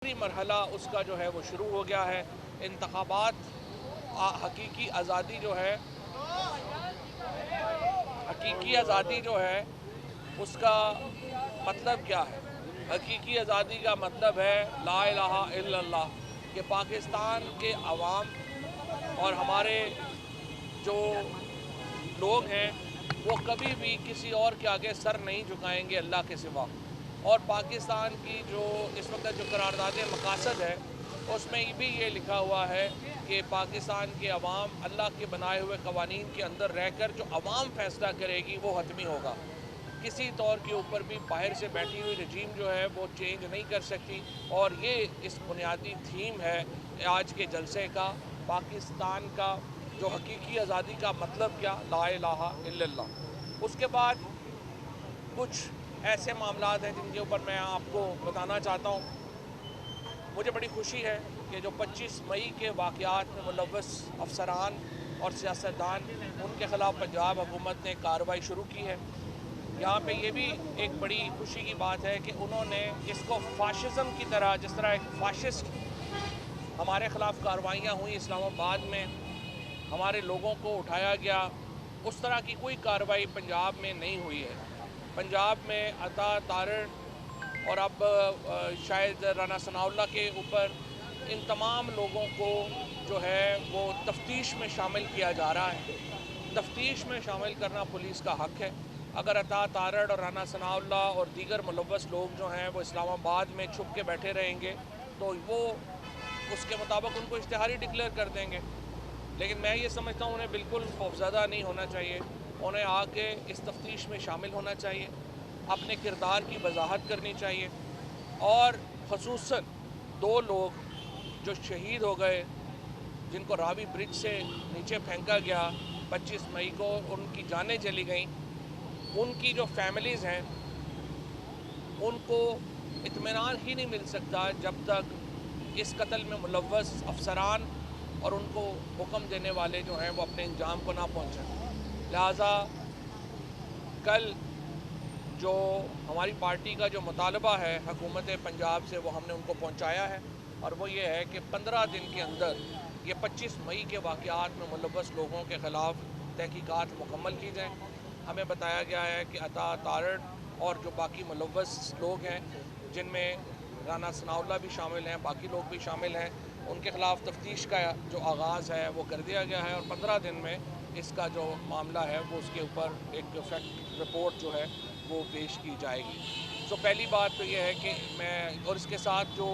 मरहला उसका जो है वो शुरू हो गया है। इंतखाबात हकीकी आज़ादी जो है उसका मतलब क्या है? हकीकी आज़ादी का मतलब है ला इलाहा इल्लल्लाह, कि पाकिस्तान के अवाम और हमारे जो लोग हैं वो कभी भी किसी और के आगे सर नहीं झुकाएंगे अल्लाह के सिवा। और पाकिस्तान की जो इस वक्त जो करारदाद मकासद है उसमें भी ये लिखा हुआ है कि पाकिस्तान के अवाम अल्लाह के बनाए हुए कवानीन के अंदर रहकर जो अवाम फैसला करेगी वो हतमी होगा। किसी तौर के ऊपर भी बाहर से बैठी हुई रजीम जो है वो चेंज नहीं कर सकती। और ये इस बुनियादी थीम है आज के जलसे का, पाकिस्तान का जो हकीकी आज़ादी का मतलब क्या, ला इलाहा इल्लल्लाह। उसके बाद कुछ ऐसे मामलात हैं जिनके ऊपर मैं आपको बताना चाहता हूँ। मुझे बड़ी खुशी है कि जो 25 मई के वाक़यात में मुलव्वस अफसरान और सियासतदान, उनके ख़िलाफ़ पंजाब हुकूमत ने कार्रवाई शुरू की है। यहाँ पे ये भी एक बड़ी खुशी की बात है कि उन्होंने इसको फ़ाशिज़म की तरह, जिस तरह एक फ़ाशिस्ट हमारे ख़िलाफ़ कार्रवाइयाँ हुई इस्लामाबाद में, हमारे लोगों को उठाया गया, उस तरह की कोई कार्रवाई पंजाब में नहीं हुई है। पंजाब में अता तारड़ और अब शायद राना सनाउल्लाह के ऊपर इन तमाम लोगों को जो है वो तफ्तीश में शामिल किया जा रहा है। तफ्तीश में शामिल करना पुलिस का हक़ है। अगर अता तारड़ और राना सनाउल्लाह और दीगर मुलव्वस लोग जो हैं वो इस्लामाबाद में छुप के बैठे रहेंगे तो वो उसके मुताबिक उनको इश्तिहारी डिक्लेयर कर देंगे। लेकिन मैं ये समझता हूँ उन्हें बिल्कुल खौफज़दा नहीं होना चाहिए। उन्हें आके इस तफ्तीश में शामिल होना चाहिए, अपने किरदार की वजाहत करनी चाहिए। और ख़ुसूसन 2 लोग जो शहीद हो गए, जिनको रावी ब्रिज से नीचे फेंका गया 25 मई को, उनकी जानें चली गईं, उनकी जो फैमिलीज़ हैं उनको इत्मीनान ही नहीं मिल सकता जब तक इस कत्ल में मुलव्वस अफसरान और उनको हुक्म देने वाले जो हैं वो अपने इंजाम को ना पहुँचें। लिहाजा कल जो हमारी पार्टी का जो मुतालबा है हुकूमत पंजाब से, वो हमने उनको पहुँचाया है। और वो ये है कि 15 दिन के अंदर ये 25 मई के वाक़यात में मुलव्वस लोगों के ख़िलाफ़ तहकीकात मुकम्मल की जाएँ। हमें बताया गया है कि अता तारड़ और जो बाकी मुलव्वस लोग हैं, जिनमें राना सनाउल्लाह भी शामिल हैं, बाकी लोग भी शामिल हैं, उनके ख़िलाफ़ तफ्तीश का जो आगाज़ है वो कर दिया गया है। और 15 दिन में इसका जो मामला है वो उसके ऊपर एक फैक्ट रिपोर्ट जो है वो पेश की जाएगी। तो पहली बात तो ये है कि मैं, और इसके साथ जो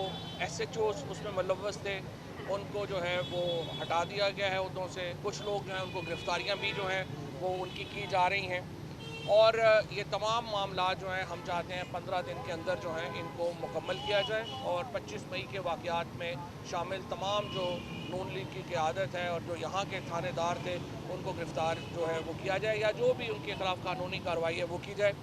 SHOs उसमें मुलव्वस थे उनको जो है वो हटा दिया गया है उहदों से। कुछ लोग जो हैं उनको गिरफ़्तारियाँ भी जो हैं वो उनकी की जा रही हैं। और ये तमाम मामला जो हैं हम चाहते हैं 15 दिन के अंदर जो हैं इनको मुकम्मल किया जाए और 25 मई के वाक़यात में शामिल तमाम जो नून लीग की क़यादत है और जो यहाँ के थानेदार थे उनको गिरफ़्तार जो है वो किया जाए, या जो भी उनके ख़िलाफ़ कानूनी कार्रवाई है वो की जाए।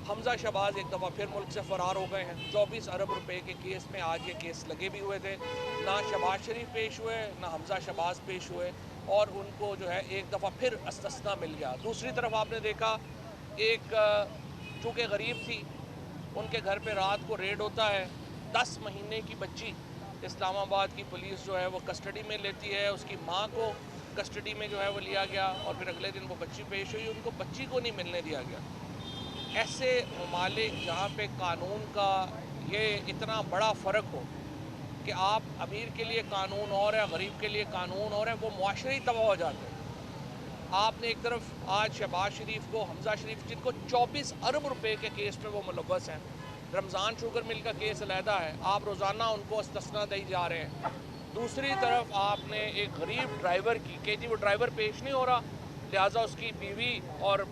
हमज़ा शहबाज एक दफ़ा फिर मुल्क से फ़रार हो गए हैं। 24 अरब रुपए के केस में आज ये केस लगे भी हुए थे। ना शहबाज शरीफ पेश हुए, ना हमज़ा शहबाज पेश हुए, और उनको जो है एक दफ़ा फिर इस्तिस्ना मिल गया। दूसरी तरफ आपने देखा एक चूँकि गरीब थी, उनके घर पे रात को रेड होता है। 10 महीने की बच्ची इस्लामाबाद की पुलिस जो है वो कस्टडी में लेती है। उसकी माँ को कस्टडी में जो है वो लिया गया और फिर अगले दिन वो बच्ची पेश हुई, उनको बच्ची को नहीं मिलने दिया गया। ऐसे ममालिक जहाँ पे कानून का ये इतना बड़ा फ़र्क हो कि आप अमीर के लिए कानून और है, गरीब के लिए कानून और है, वो मुआशरे ही तबाह हो जाते हैं। आपने एक तरफ आज शहबाज शरीफ को, हमज़ा शरीफ जिनको 24 अरब रुपए के केस में वो मुलव्वस हैं, रमज़ान शुगर मिल का केस अलहदा है, आप रोज़ाना उनको इस्तिस्ना दी जा रहे हैं। दूसरी तरफ आपने एक गरीब ड्राइवर की कि जी वो ड्राइवर पेश नहीं हो रहा, लिहाजा उसकी बीवी और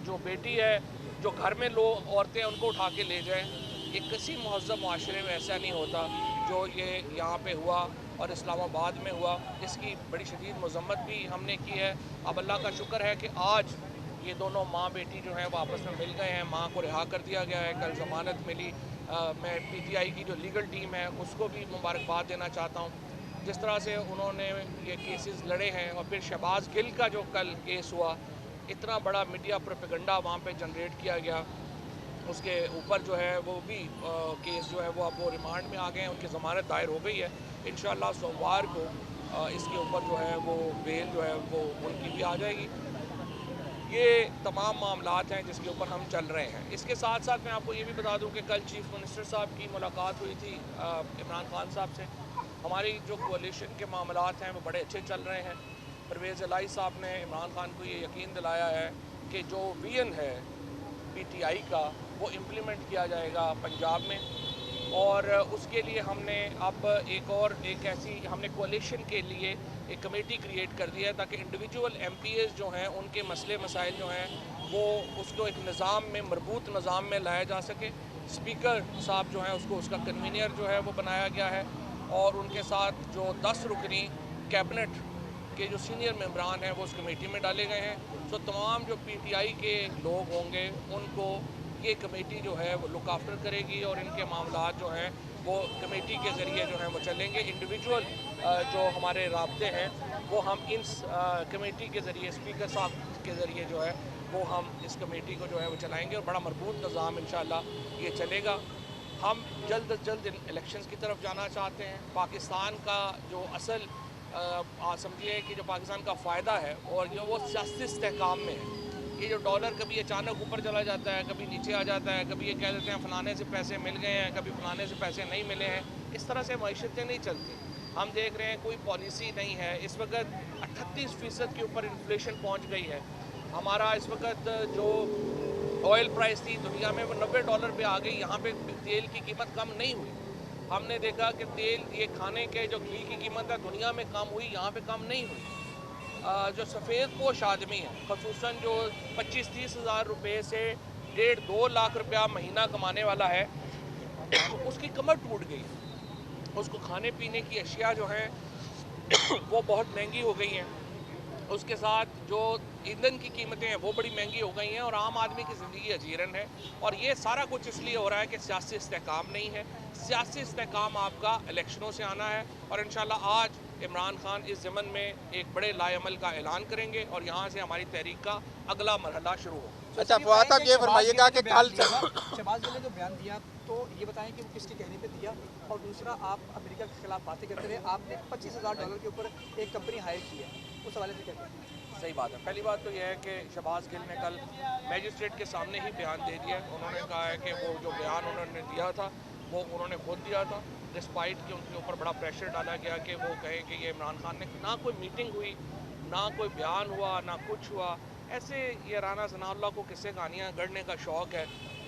जो बेटी है, जो घर में लोग औरतें हैं, उनको उठा के ले जाएं। ये किसी महज़्ज़ब माशरे में ऐसा नहीं होता जो ये यहाँ पे हुआ और इस्लामाबाद में हुआ। इसकी बड़ी शदीद मज़म्मत भी हमने की है। अब अल्लाह का शुक्र है कि आज ये दोनों माँ बेटी जो हैं वो आपस में मिल गए हैं, माँ को रिहा कर दिया गया है, कल ज़मानत मिली। मैं PTI की जो लीगल टीम है उसको भी मुबारकबाद देना चाहता हूँ, जिस तरह से उन्होंने ये केसेस लड़े हैं। और फिर शहबाज गिल का जो कल केस हुआ, इतना बड़ा मीडिया प्रोपेगेंडा वहाँ पे जनरेट किया गया اس کے اوپر جو ہے وہ بھی کیس جو ہے وہ اب وہ ریمانڈ میں آ گئے ہیں، ان کی ضمانت دائر ہو گئی ہے. انشاءاللہ سوموار کو اس کے اوپر جو ہے وہ بیل جو ہے وہ ان کی بھی آ جائے گی. یہ تمام معاملات ہیں جس کے اوپر ہم چل رہے ہیں. اس کے ساتھ ساتھ میں آپ کو یہ بھی بتا دوں کہ کل چیف منسٹر صاحب کی ملاقات ہوئی تھی عمران خان صاحب سے. ہماری جو کولیشن کے معاملات ہیں وہ بڑے اچھے چل رہے ہیں. پرویز الہی صاحب نے عمران خان کو یہ یقین دلایا ہے کہ جو وین ہے پی ٹی آئی کا وہ امپلیمنٹ کیا جائے گا پنجاب میں. اور اس کے لیے ہم نے اب ایک ایسی ہم نے کولیشن کے لیے ایک کمیٹی کریٹ کر دی ہے تاکہ انڈیویجول ایم پی ایز جو ہیں ان کے مسئلے مسائل جو ہیں وہ اس کو ایک نظام میں مربوط نظام میں لایا جا سکے. اسپیکر صاحب جو ہیں اس کو اس کا کنوینئر جو ہے وہ بنایا گیا ہے اور ان کے ساتھ جو 10 رکنی کیبنٹ کے جو سینئر ممبران ہیں وہ اس کمیٹی میں ڈالے گئے ہیں. سو تمام جو پی ٹی آئی کے لوگ ہوں گے ان کو یہ کمیٹی جو ہے وہ لک آفٹر کرے گی اور ان کے معاملات جو ہیں وہ کمیٹی کے ذریعے جو ہیں وہ چلیں گے. انڈیویجول جو ہمارے رابطے ہیں وہ ہم ان کمیٹی کے ذریعے اسپیکر صاحب کے ذریعے جو ہے وہ ہم اس کمیٹی کو جو ہے وہ چلائیں گے اور بڑا مربوط نظام انشاءاللہ یہ چلے گا. ہم جلد از جلد الیکشنز کی طرف جانا چاہتے ہیں. پاکستان کا جو اصل سمجھیے کہ جو پاکستان کا فائدہ ہے اور جو وہ سیاسی استحکام میں ہے. یہ جو ڈالر کبھی اچانک اوپر چلا جاتا ہے, کبھی نیچے آ جاتا ہے, کبھی یہ کہہ دیتے ہیں فلانے سے پیسے مل گئے ہیں, کبھی فلانے سے پیسے نہیں ملے ہیں. اس طرح سے معیشتیں نہیں چلتی. ہم دیکھ رہے ہیں کوئی پالیسی نہیں ہے. اس وقت 38% کے اوپر انفلیشن پہنچ گئی ہے. ہمارا اس وقت جو آئل پرائس تھی دنیا میں وہ $90 پہ آ گئی. یہاں پہ تیل کی قیمت کم نہیں ہوئی. ہم نے دیکھا کہ تیل یہ کھانے کے جو گھی کی قیمت ہے دنیا میں کم ہوئی, یہاں پہ کم نہیں ہوئی. جو سفید پوش آدمی ہے خصوصاً جو 25-30 ہزار روپے سے 1.5-2 لاکھ روپیہ مہینہ کمانے والا ہے اس کی کمر ٹوٹ گئی. اس کو کھانے پینے کی اشیاء جو ہیں وہ بہت مہنگی ہو گئی ہیں. اس کے ساتھ جو ایندھن کی قیمتیں ہیں وہ بڑی مہنگی ہو گئی ہیں اور عام آدمی کی زندگی اجیرن ہے. اور یہ سارا کچھ اس لیے ہو رہا ہے کہ سیاسی استحکام نہیں ہے. سیاسی استحکام آپ کا الیکشنوں سے آنا ہے اور انشاءاللہ آج عمران خان اس ضمن میں ایک بڑے لائے عمل کا اعلان کریں گے اور یہاں سے ہماری تحریک کا اگلا مرحلہ شروع ہو. اچھا فواد صاحب یہ فرمائیے گا کہ کل شہباز گل نے جو بیان دیا تو یہ بتائیں کہ وہ کس کی کہنے پہ دیا, اور دوسرا آپ امریکہ کے خلاف باتیں کرتے رہے, آپ نے $25,000 کے اوپر ایک کمپنی ہائر کی ہے, اس حوالے سے کہتے ہیں. صحیح بات ہے. پہلی بات تو یہ ہے کہ شہباز گل نے کل میجسٹریٹ کے سامنے ہی بیان دے دیا. انہوں نے کہا ہے کہ وہ جو بیان انہوں نے دیا تھا وہ انہوں نے خود دیا تھا, ڈسپائٹ کہ ان کے اوپر بڑا پریشر ڈالا گیا کہ وہ کہیں کہ یہ عمران خان نے نہ کوئی میٹنگ ہوئی, نہ کوئی بیان ہوا, نہ کچھ ہوا. ایسے یہ رانا ثناء اللہ کو قصے کہانیاں گڑھنے کا شوق ہے.